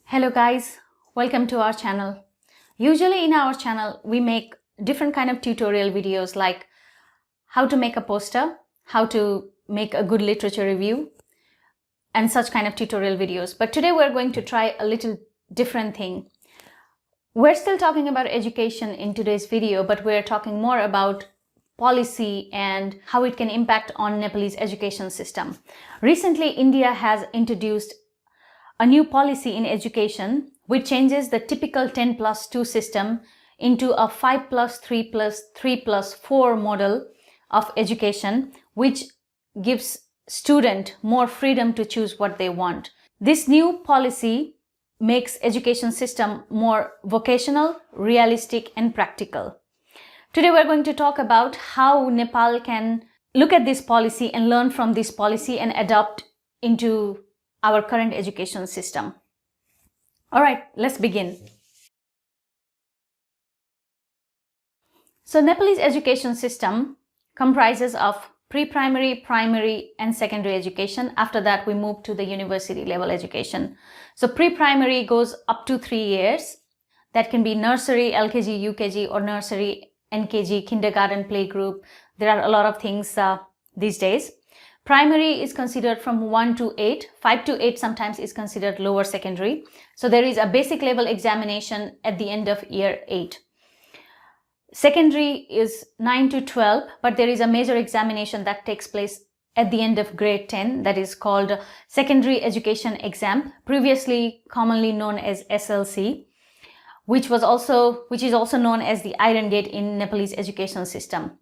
Hello guys, welcome to our channel. Usually in our channel we make different kind of tutorial videos like how to make a poster, how to make a good literature review and such kind of tutorial videos. But today we're going to try a little different thing. We're still talking about education in today's video, but we're talking more about policy and how it can impact on Nepalese education system. Recently, India has introduced a new policy in education which changes the typical 10+2 system into a 5+3+3+4 model of education, which gives students more freedom to choose what they want. This new policy makes education system more vocational, realistic and practical. Today we're going to talk about how Nepal can look at this policy and learn from this policy and adopt into our current education system. All right, let's begin. So Nepalese education system comprises of pre-primary, primary and secondary education. After that, we move to the university level education. So pre-primary goes up to 3 years. That can be nursery, LKG, UKG or nursery, NKG, kindergarten, playgroup. There are a lot of things these days. Primary is considered from 1 to 8. 5 to 8 sometimes is considered lower secondary. So there is a basic level examination at the end of year 8. Secondary is 9 to 12, but there is a major examination that takes place at the end of grade 10 that is called Secondary Education Exam, previously commonly known as SLC, which is also known as the Iron Gate in Nepalese education system.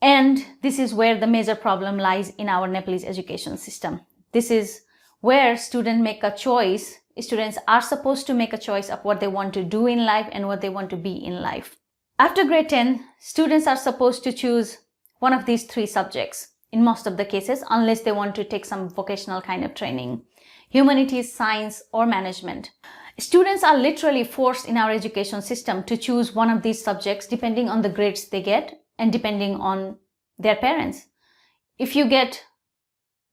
And this is where the major problem lies in our Nepalese education system. This is where students make a choice. Students are supposed to make a choice of what they want to do in life and what they want to be in life. After grade 10, students are supposed to choose one of these 3 subjects in most of the cases, unless they want to take some vocational kind of training: humanities, science or management. Students are literally forced in our education system to choose one of these subjects depending on the grades they get and depending on their parents. If you get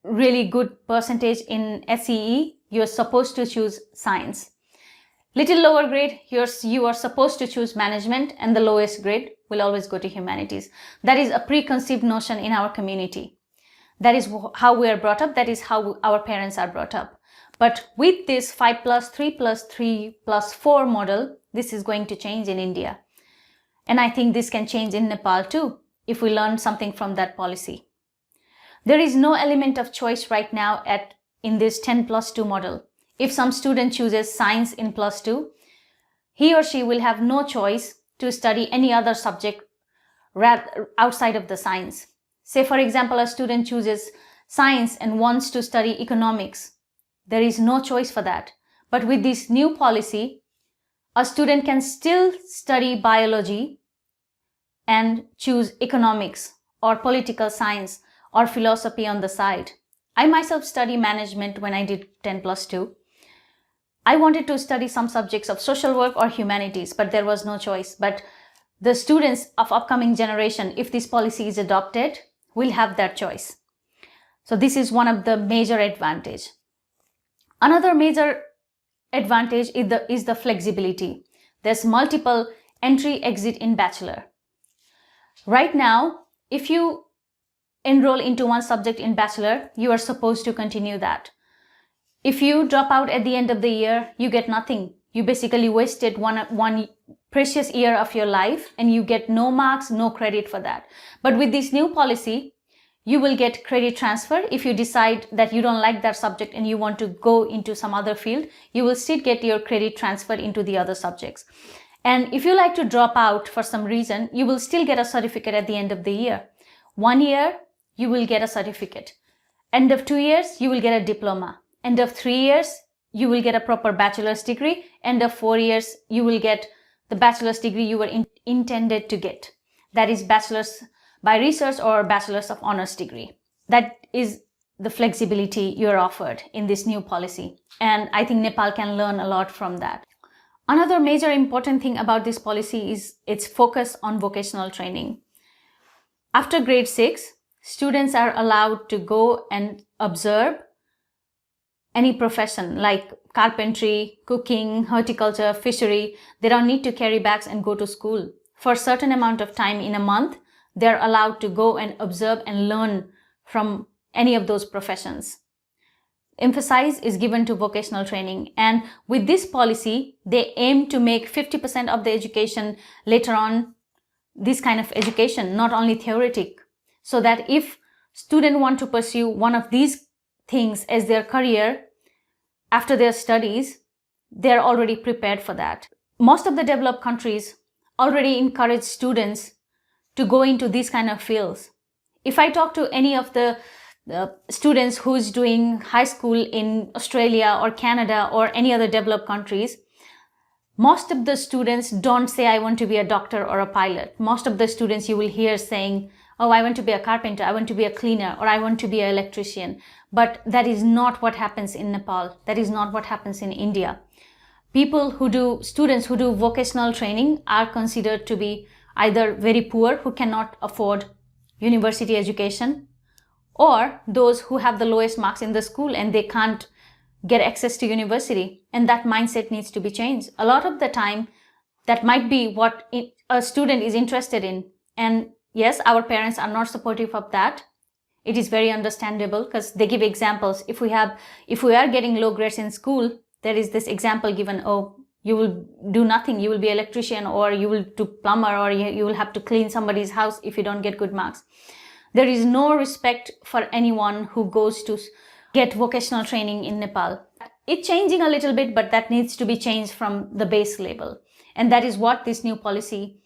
really good percentage in SEE, you're supposed to choose science. Little lower grade, you are supposed to choose management, and the lowest grade will always go to humanities. That is a preconceived notion in our community. That is how we are brought up. That is how our parents are brought up. But with this 5+3+3+4 model, this is going to change in India. And I think this can change in Nepal too, if we learn something from that policy. There is no element of choice right now in this 10+2 model. If some student chooses science in +2, he or she will have no choice to study any other subject outside of the science. Say for example, a student chooses science and wants to study economics. There is no choice for that. But with this new policy, a student can still study biology and choose economics or political science or philosophy on the side. I myself study management when I did 10+2. I wanted to study some subjects of social work or humanities, but there was no choice. But the students of upcoming generation, if this policy is adopted, will have that choice. So this is one of the major advantage. Another major advantage is the flexibility. There's multiple entry exit in bachelor. Right now, if you enroll into one subject in bachelor, you are supposed to continue that. If you drop out at the end of the year, you get nothing. You basically wasted one precious year of your life and you get no marks, no credit for that. But with this new policy, you will get credit transfer. If you decide that you don't like that subject and you want to go into some other field, you will still get your credit transferred into the other subjects. And if you like to drop out for some reason, you will still get a certificate at the end of the year. 1 year, you will get a certificate. End of 2 years, you will get a diploma. End of 3 years, you will get a proper bachelor's degree. End of 4 years, you will get the bachelor's degree you were intended to get. That is bachelor's by research or bachelor's of honors degree. That is the flexibility you're offered in this new policy. And I think Nepal can learn a lot from that. Another major important thing about this policy is its focus on vocational training. After grade 6, students are allowed to go and observe any profession like carpentry, cooking, horticulture, fishery, they don't need to carry bags and go to school. For a certain amount of time in a month, they're allowed to go and observe and learn from any of those professions. Emphasis is given to vocational training, and with this policy, they aim to make 50% of the education later on this kind of education, not only theoretic, so that if students want to pursue one of these things as their career after their studies, they're already prepared for that. Most of the developed countries already encourage students to go into these kind of fields. If I talk to any of the students who's doing high school in Australia or Canada or any other developed countries, most of the students don't say, I want to be a doctor or a pilot. Most of the students you will hear saying, oh, I want to be a carpenter, I want to be a cleaner, or I want to be an electrician. But that is not what happens in Nepal. That is not what happens in India. Students who do vocational training are considered to be either very poor, who cannot afford university education, or those who have the lowest marks in the school and they can't get access to university. And that mindset needs to be changed. A lot of the time, that might be what a student is interested in. And yes, our parents are not supportive of that. It is very understandable because they give examples. If we are getting low grades in school, there is this example given, oh, you will do nothing. You will be an electrician, or you will do plumber, or you will have to clean somebody's house if you don't get good marks. There is no respect for anyone who goes to get vocational training in Nepal. It's changing a little bit, but that needs to be changed from the base level. And that is what this new policy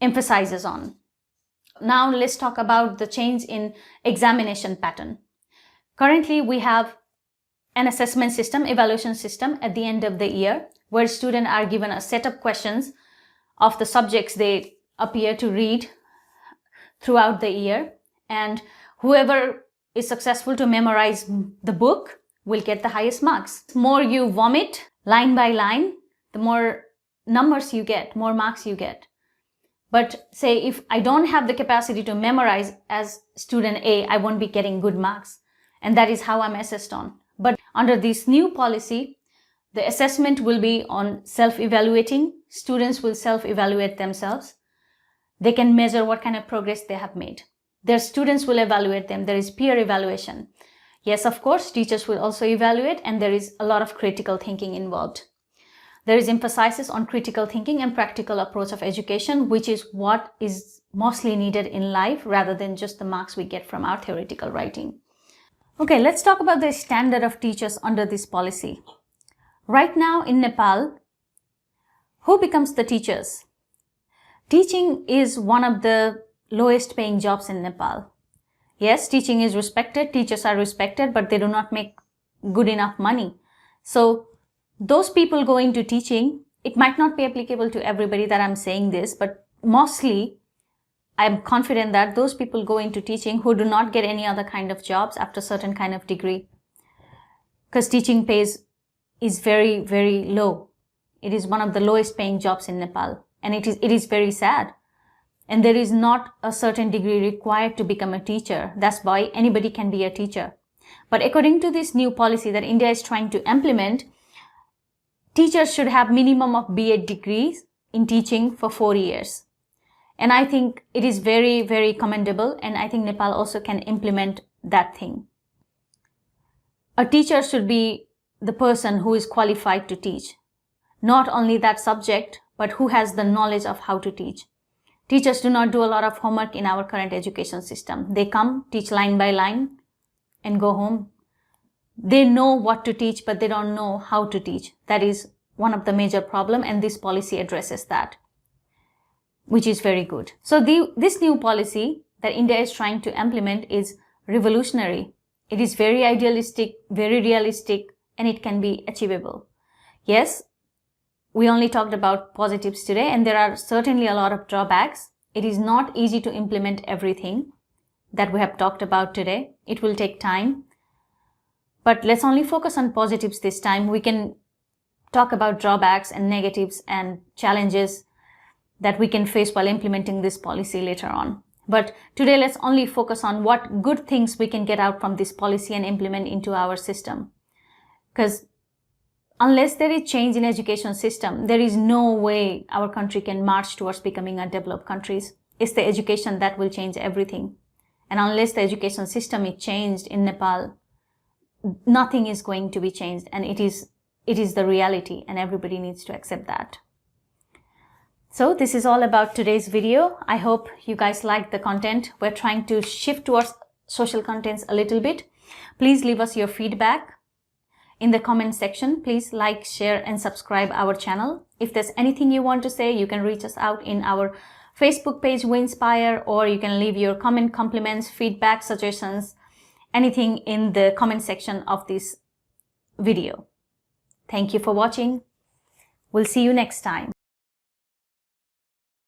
emphasizes on. Now let's talk about the change in examination pattern. Currently, we have an assessment system, evaluation system at the end of the year, where students are given a set of questions of the subjects they appear to read throughout the year, and whoever is successful to memorize the book will get the highest marks. The more you vomit line by line, the more numbers you get, more marks you get. But say if I don't have the capacity to memorize as student A, I won't be getting good marks. And that is how I'm assessed on. But under this new policy, the assessment will be on self-evaluating. Students will self-evaluate themselves. They can measure what kind of progress they have made. Their students will evaluate them. There is peer evaluation. Yes, of course, teachers will also evaluate, and there is a lot of critical thinking involved. There is emphasis on critical thinking and practical approach of education, which is what is mostly needed in life rather than just the marks we get from our theoretical writing. Okay, let's talk about the standard of teachers under this policy. Right now in Nepal, who becomes the teachers? Teaching is one of the lowest paying jobs in Nepal. Yes, teaching is respected, teachers are respected, but they do not make good enough money. So those people go into teaching, it might not be applicable to everybody that I'm saying this, but mostly I'm confident that those people go into teaching who do not get any other kind of jobs after certain kind of degree. Because teaching pays is very, very low. It is one of the lowest paying jobs in Nepal. And it is very sad. And there is not a certain degree required to become a teacher. That's why anybody can be a teacher. But according to this new policy that India is trying to implement, teachers should have minimum of B.Ed degrees in teaching for 4 years. And I think it is very, very commendable. And I think Nepal also can implement that thing. A teacher should be the person who is qualified to teach. Not only that subject, but who has the knowledge of how to teach. Teachers do not do a lot of homework in our current education system. They come, teach line by line, and go home. They know what to teach, but they don't know how to teach. That is one of the major problems, and this policy addresses that, which is very good. So this new policy that India is trying to implement is revolutionary. It is very idealistic, very realistic, and it can be achievable. Yes, we only talked about positives today, and there are certainly a lot of drawbacks. It is not easy to implement everything that we have talked about today. It will take time. But let's only focus on positives this time. We can talk about drawbacks and negatives and challenges that we can face while implementing this policy later on. But today, let's only focus on what good things we can get out from this policy and implement into our system. Because unless there is change in education system, there is no way our country can march towards becoming a developed country. It's the education that will change everything. And unless the education system is changed in Nepal, nothing is going to be changed. And it is the reality, and everybody needs to accept that. So this is all about today's video. I hope you guys liked the content. We're trying to shift towards social contents a little bit. Please leave us your feedback in the comment section. Please like, share, and subscribe our channel. If there's anything you want to say, you can reach us out in our Facebook page, We Inspire, or you can leave your comment, compliments, feedback, suggestions, anything in the comment section of this video. Thank you for watching. We'll see you next time.